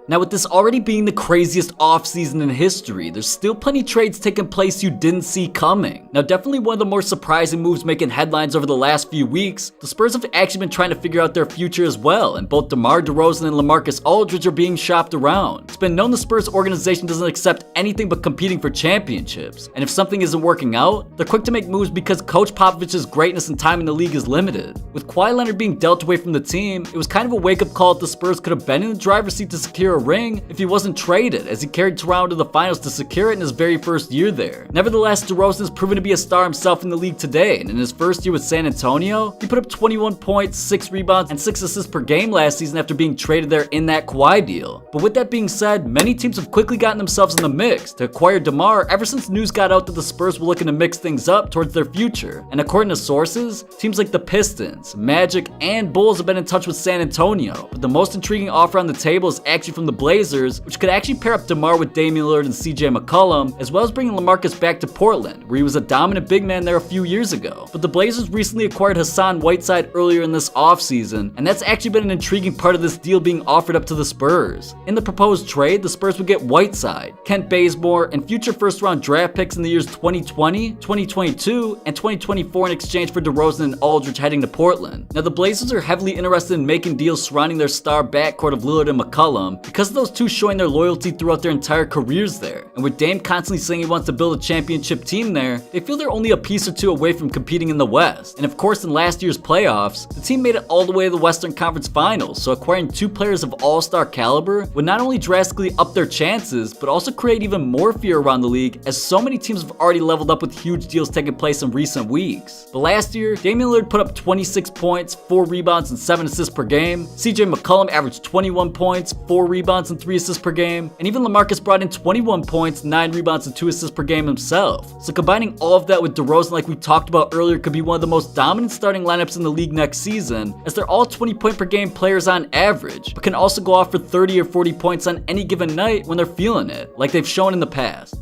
Now, with this already being the craziest offseason in history, there's still plenty of trades taking place you didn't see coming. Now, definitely one of the more surprising moves making headlines over the last few weeks, the Spurs have actually been trying to figure out their future as well, and both DeMar, DeRozan, and LaMarcus Aldridge are being shopped around. It's been known the Spurs organization doesn't accept anything but competing for championships, and if something isn't working out, they're quick to make moves because Coach Popovich's greatness and time in the league is limited. With Kawhi Leonard being dealt away from the team, it was kind of a wake-up call that the Spurs could have been in the driver's seat to secure a ring if he wasn't traded, as he carried Toronto to the finals to secure it in his very first year there. Nevertheless, DeRozan has proven to be a star himself in the league today, and in his first year with San Antonio, he put up 21 points, 6 rebounds, and 6 assists per game last season after being traded there in that Kawhi deal. But with that being said, many teams have quickly gotten themselves in the mix to acquire DeMar ever since news got out that the Spurs were looking to mix things up towards their future. And according to sources, teams like the Pistons, Magic, and Bulls have been in touch with San Antonio, but the most intriguing offer on the table is actually from the Blazers, which could actually pair up DeMar with Damian Lillard and CJ McCollum, as well as bringing LaMarcus back to Portland, where he was a dominant big man there a few years ago. But the Blazers recently acquired Hassan Whiteside earlier in this offseason, and that's actually been an intriguing part of this deal being offered up to the Spurs. In the proposed trade, the Spurs would get Whiteside, Kent Bazemore, and future first-round draft picks in the years 2020, 2022, and 2024 in exchange for DeRozan and Aldridge heading to Portland. Now, the Blazers are heavily interested in making deals surrounding their star backcourt of Lillard and McCollum because of those two showing their loyalty throughout their entire careers there. And with Dame constantly saying he wants to build a championship team there, they feel they're only a piece or two away from competing in the West. And of course, in last year's playoffs, the team made it all the way to the Western Conference Finals, so acquiring two players of all-star caliber would not only drastically up their chances, but also create even more fear around the league, as so many teams have already leveled up with huge deals taking place in recent weeks. But last year, Damian Lillard put up 26 points, 4 rebounds, and 7 assists per game. CJ McCollum averaged 21 points, 4 rebounds, and 3 assists per game, and even LaMarcus brought in 21 points, 9 rebounds, and 2 assists per game himself. So combining all of that with DeRozan, like we talked about earlier, could be one of the most dominant starting lineups in the league next season, as they're all 20-point per game players on average, but can also go off for 30 or 40 points on any given night when they're feeling it, like they've shown in the past.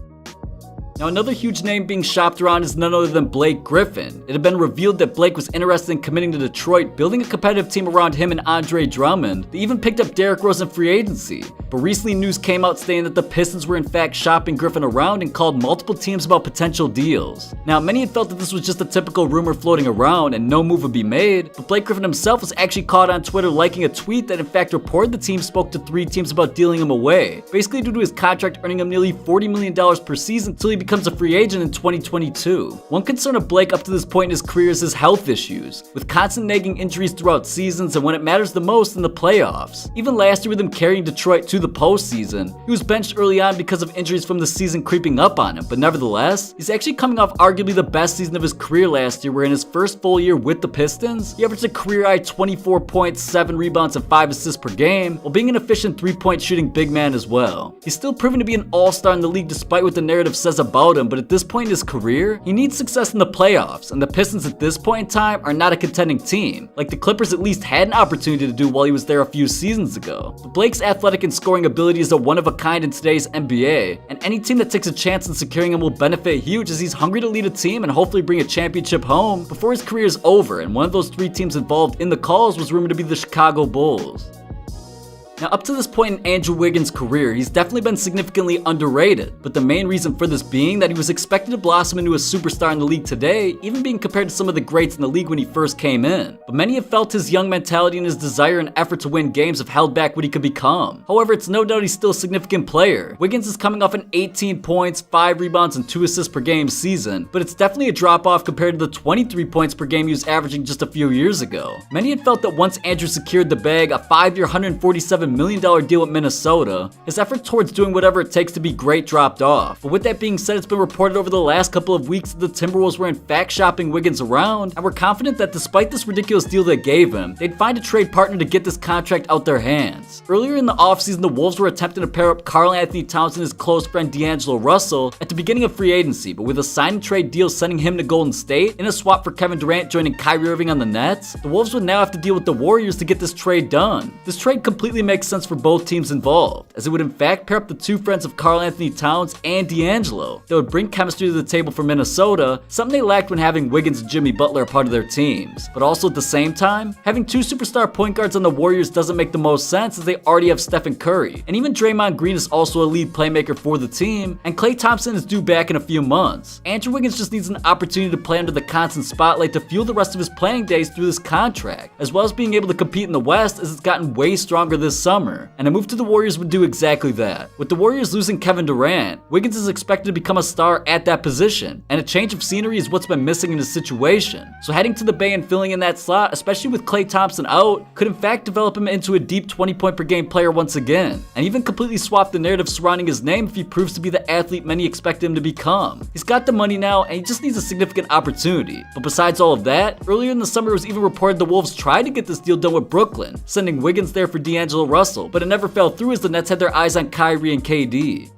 Now, another huge name being shopped around is none other than Blake Griffin. It had been revealed that Blake was interested in committing to Detroit, building a competitive team around him and Andre Drummond. They even picked up Derrick Rose in free agency. But recently news came out stating that the Pistons were in fact shopping Griffin around and called multiple teams about potential deals. Now, many had felt that this was just a typical rumor floating around and no move would be made, but Blake Griffin himself was actually caught on Twitter liking a tweet that in fact reported the team spoke to 3 teams about dealing him away, basically due to his contract earning him nearly $40 million per season until he becomes a free agent in 2022. One concern of Blake up to this point in his career is his health issues, with constant nagging injuries throughout seasons and when it matters the most in the playoffs. Even last year with him carrying Detroit to the postseason, he was benched early on because of injuries from the season creeping up on him, but nevertheless, he's actually coming off arguably the best season of his career last year, where in his first full year with the Pistons, he averaged a career-high 24 points, 7 rebounds, and 5 assists per game, while being an efficient 3-point shooting big man as well. He's still proven to be an all-star in the league despite what the narrative says about him, but at this point in his career, he needs success in the playoffs, and the Pistons at this point in time are not a contending team, like the Clippers at least had an opportunity to do while he was there a few seasons ago. But Blake's athletic and scoring ability is a one-of-a-kind in today's NBA, and any team that takes a chance in securing him will benefit huge, as he's hungry to lead a team and hopefully bring a championship home before his career is over, and one of those 3 teams involved in the calls was rumored to be the Chicago Bulls. Now, up to this point in Andrew Wiggins' career, he's definitely been significantly underrated, but the main reason for this being that he was expected to blossom into a superstar in the league today, even being compared to some of the greats in the league when he first came in. But many have felt his young mentality and his desire and effort to win games have held back what he could become. However, it's no doubt he's still a significant player. Wiggins is coming off an 18 points, 5 rebounds, and 2 assists per game season, but it's definitely a drop-off compared to the 23 points per game he was averaging just a few years ago. Many had felt that once Andrew secured the bag, a 5-year, $147 million deal with Minnesota, his efforts towards doing whatever it takes to be great dropped off. But with that being said, it's been reported over the last couple of weeks that the Timberwolves were in fact shopping Wiggins around, and were confident that despite this ridiculous deal they gave him, they'd find a trade partner to get this contract out their hands. Earlier in the offseason, the Wolves were attempting to pair up Karl Anthony Towns and his close friend D'Angelo Russell at the beginning of free agency, but with a sign and trade deal sending him to Golden State in a swap for Kevin Durant joining Kyrie Irving on the Nets, the Wolves would now have to deal with the Warriors to get this trade done. This trade completely makes make sense for both teams involved, as it would in fact pair up the two friends of Karl Anthony Towns and D'Angelo that would bring chemistry to the table for Minnesota, something they lacked when having Wiggins and Jimmy Butler a part of their teams. But also at the same time, having two superstar point guards on the Warriors doesn't make the most sense, as they already have Stephen Curry, and even Draymond Green is also a lead playmaker for the team, and Klay Thompson is due back in a few months. Andrew Wiggins just needs an opportunity to play under the constant spotlight to fuel the rest of his playing days through this contract, as well as being able to compete in the West, as it's gotten way stronger this summer, and a move to the Warriors would do exactly that. With the Warriors losing Kevin Durant, Wiggins is expected to become a star at that position, and a change of scenery is what's been missing in his situation. So heading to the Bay and filling in that slot, especially with Klay Thompson out, could in fact develop him into a deep 20-point per game player once again, and even completely swap the narrative surrounding his name if he proves to be the athlete many expect him to become. He's got the money now, and he just needs a significant opportunity. But besides all of that, earlier in the summer it was even reported the Wolves tried to get this deal done with Brooklyn, sending Wiggins there for D'Angelo Russell, but it never fell through as the Nets had their eyes on Kyrie and KD.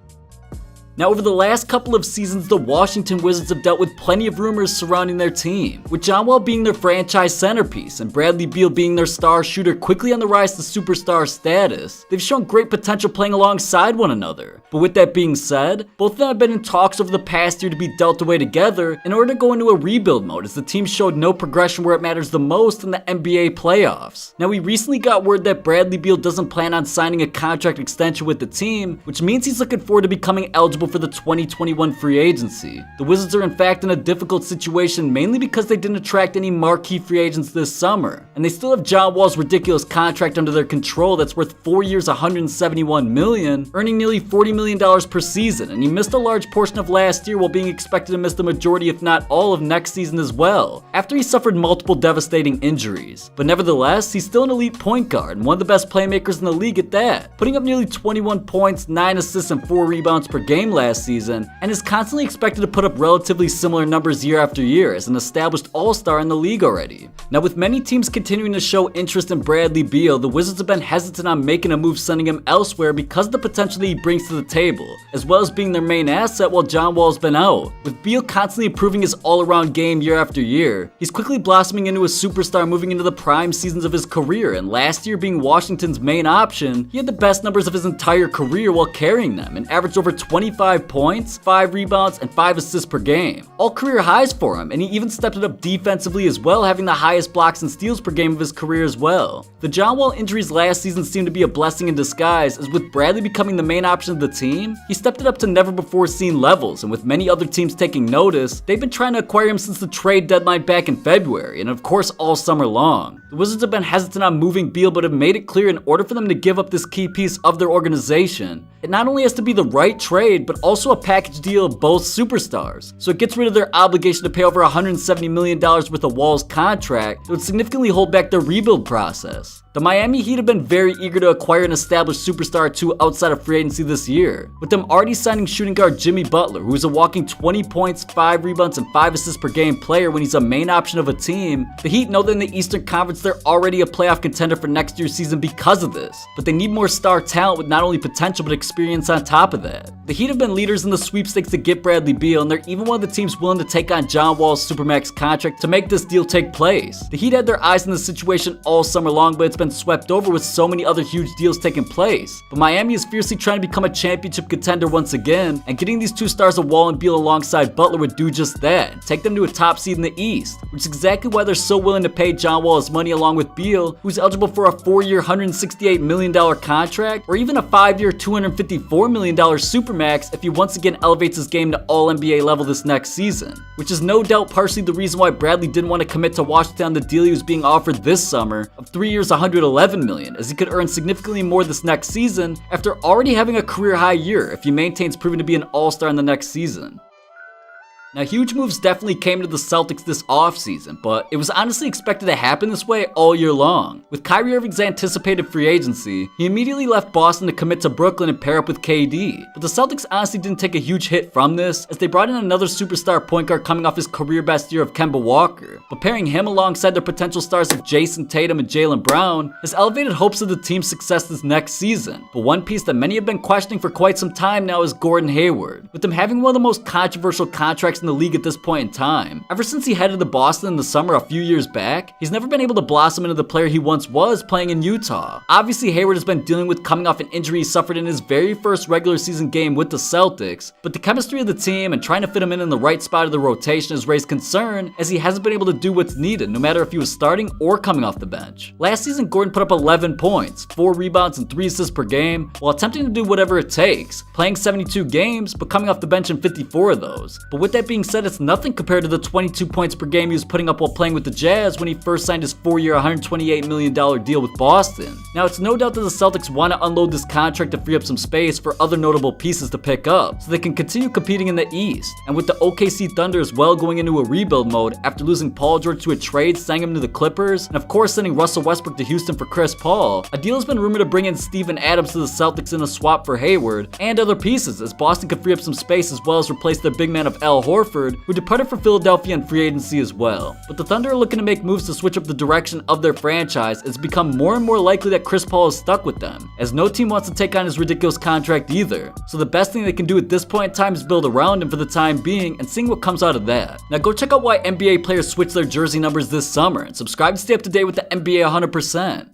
Now, over the last couple of seasons, the Washington Wizards have dealt with plenty of rumors surrounding their team, with John Wall being their franchise centerpiece and Bradley Beal being their star shooter quickly on the rise to superstar status. They've shown great potential playing alongside one another. But with that being said, both of them have been in talks over the past year to be dealt away together in order to go into a rebuild mode, as the team showed no progression where it matters the most in the NBA playoffs. Now, we recently got word that Bradley Beal doesn't plan on signing a contract extension with the team, which means he's looking forward to becoming eligible for the 2021 free agency. The Wizards are in fact in a difficult situation, mainly because they didn't attract any marquee free agents this summer, and they still have John Wall's ridiculous contract under their control that's worth 4 years $171 million, earning nearly $40 million per season, and he missed a large portion of last year while being expected to miss the majority if not all of next season as well, after he suffered multiple devastating injuries. But nevertheless, he's still an elite point guard and one of the best playmakers in the league at that, putting up nearly 21 points, 9 assists, and 4 rebounds per game last season, and is constantly expected to put up relatively similar numbers year after year as an established all-star in the league already. Now, with many teams continuing to show interest in Bradley Beal, the Wizards have been hesitant on making a move sending him elsewhere because of the potential that he brings to the table, as well as being their main asset while John Wall's been out. With Beal constantly improving his all-around game year after year, he's quickly blossoming into a superstar moving into the prime seasons of his career, and last year being Washington's main option, he had the best numbers of his entire career while carrying them and averaged over 25 points, 5 rebounds, and 5 assists per game. All career highs for him, and he even stepped it up defensively as well, having the highest blocks and steals per game of his career as well. The John Wall injuries last season seemed to be a blessing in disguise, as with Bradley becoming the main option of the team, he stepped it up to never before seen levels, and with many other teams taking notice, they've been trying to acquire him since the trade deadline back in February, and of course all summer long. The Wizards have been hesitant on moving Beal, but have made it clear in order for them to give up this key piece of their organization, it not only has to be the right trade, but also a package deal of both superstars. So it gets rid of their obligation to pay over $170 million worth of Wall's contract that would significantly hold back their rebuild process. The Miami Heat have been very eager to acquire an established superstar or two outside of free agency this year, with them already signing shooting guard Jimmy Butler, who is a walking 20 points, 5 rebounds, and 5 assists per game player when he's a main option of a team. The Heat know that in the Eastern Conference they're already a playoff contender for next year's season because of this, but they need more star talent with not only potential but experience on top of that. The Heat have been leaders in the sweepstakes to get Bradley Beal, and they're even one of the teams willing to take on John Wall's Supermax contract to make this deal take place. The Heat had their eyes on the situation all summer long, but it's been swept over with so many other huge deals taking place. But Miami is fiercely trying to become a championship contender once again, and getting these two stars of Wall and Beal alongside Butler would do just that, and take them to a top seed in the East, which is exactly why they're so willing to pay John Wall his money along with Beal, who's eligible for a 4-year $168 million contract, or even a 5-year $254 million Supermax if he once again elevates his game to All-NBA level this next season, which is no doubt partially the reason why Bradley didn't want to commit to Washington on the deal he was being offered this summer of 3 years $111 million, as he could earn significantly more this next season after already having a career high year if he maintains proving to be an all-star in the next season. Now, huge moves definitely came to the Celtics this offseason, but it was honestly expected to happen this way all year long. With Kyrie Irving's anticipated free agency, he immediately left Boston to commit to Brooklyn and pair up with KD. But the Celtics honestly didn't take a huge hit from this, as they brought in another superstar point guard coming off his career best year of Kemba Walker. But pairing him alongside their potential stars of Jason Tatum and Jaylen Brown has elevated hopes of the team's success this next season. But one piece that many have been questioning for quite some time now is Gordon Hayward. With him having one of the most controversial contracts in the league at this point in time. Ever since he headed to Boston in the summer a few years back, he's never been able to blossom into the player he once was playing in Utah. Obviously, Hayward has been dealing with coming off an injury he suffered in his very first regular season game with the Celtics, but the chemistry of the team and trying to fit him in the right spot of the rotation has raised concern, as he hasn't been able to do what's needed no matter if he was starting or coming off the bench. Last season, Gordon put up 11 points, 4 rebounds, and 3 assists per game while attempting to do whatever it takes, playing 72 games but coming off the bench in 54 of those. But with that being said, it's nothing compared to the 22 points per game he was putting up while playing with the Jazz when he first signed his 4-year $128 million deal with Boston. Now, it's no doubt that the Celtics want to unload this contract to free up some space for other notable pieces to pick up so they can continue competing in the East. And with the OKC Thunder as well going into a rebuild mode after losing Paul George to a trade, signing him to the Clippers, and of course sending Russell Westbrook to Houston for Chris Paul, a deal has been rumored to bring in Steven Adams to the Celtics in a swap for Hayward and other pieces, as Boston could free up some space as well as replace their big man of Al Horford, who departed for Philadelphia in free agency as well. But the Thunder are looking to make moves to switch up the direction of their franchise. It's become more and more likely that Chris Paul is stuck with them, as no team wants to take on his ridiculous contract either. So the best thing they can do at this point in time is build around him for the time being and seeing what comes out of that. Now go check out why NBA players switch their jersey numbers this summer and subscribe to stay up to date with the NBA 100%.